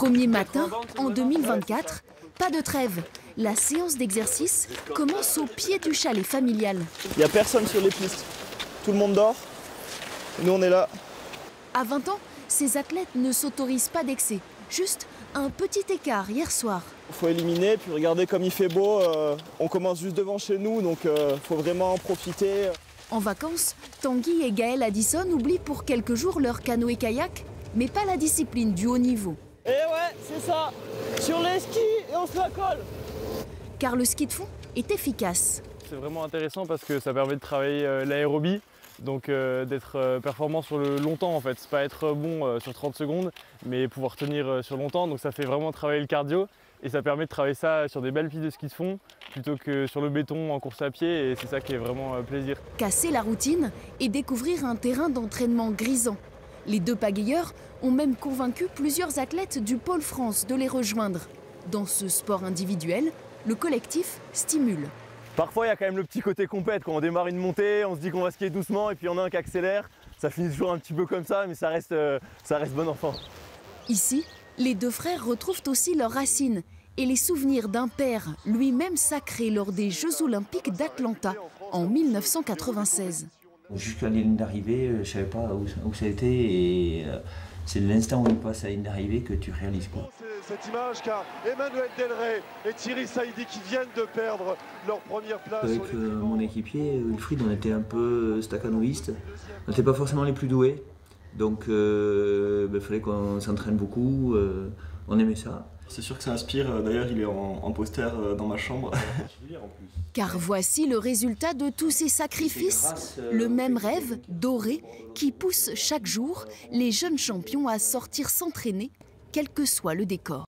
Premier matin, en 2024, pas de trêve. La séance d'exercice commence au pied du chalet familial. Il n'y a personne sur les pistes. Tout le monde dort. Nous, on est là. À 20 ans, ces athlètes ne s'autorisent pas d'excès. Juste un petit écart hier soir. Il faut éliminer, puis regardez comme il fait beau. On commence juste devant chez nous, donc il faut vraiment en profiter. En vacances, Tanguy et Gaël Addison oublient pour quelques jours leur canoë-kayak, mais pas la discipline du haut niveau. Et ouais, c'est ça. Sur les skis et on se la colle. Car le ski de fond est efficace. C'est vraiment intéressant parce que ça permet de travailler l'aérobie, donc d'être performant sur le longtemps en fait. C'est pas être bon sur 30 secondes, mais pouvoir tenir sur longtemps. Donc ça fait vraiment travailler le cardio et ça permet de travailler ça sur des belles pistes de ski de fond plutôt que sur le béton en course à pied et c'est ça qui est vraiment plaisir. Casser la routine et découvrir un terrain d'entraînement grisant. Les deux pagayeurs ont même convaincu plusieurs athlètes du Pôle France de les rejoindre. Dans ce sport individuel, le collectif stimule. Parfois il y a quand même le petit côté compète, quand on démarre une montée, on se dit qu'on va skier doucement et puis il y en a un qui accélère. Ça finit toujours un petit peu comme ça, mais ça reste bon enfant. Ici, les deux frères retrouvent aussi leurs racines et les souvenirs d'un père lui-même sacré lors des Jeux Olympiques d'Atlanta en 1996. Jusqu'à la ligne d'arrivée, je ne savais pas où ça a été et c'est l'instant où il passe à la ligne d'arrivée que tu réalises quoi. Cette image car Emmanuel Delray et Thierry Saïdi qui viennent de perdre leur première place. Avec mon équipier, Wilfried, on était un peu staccanoïstes. On n'était pas forcément les plus doués, donc il fallait qu'on s'entraîne beaucoup, on aimait ça. C'est sûr que ça inspire, d'ailleurs il est en poster dans ma chambre. Car voici le résultat de tous ces sacrifices, le même rêve doré qui pousse chaque jour les jeunes champions à sortir s'entraîner, quel que soit le décor.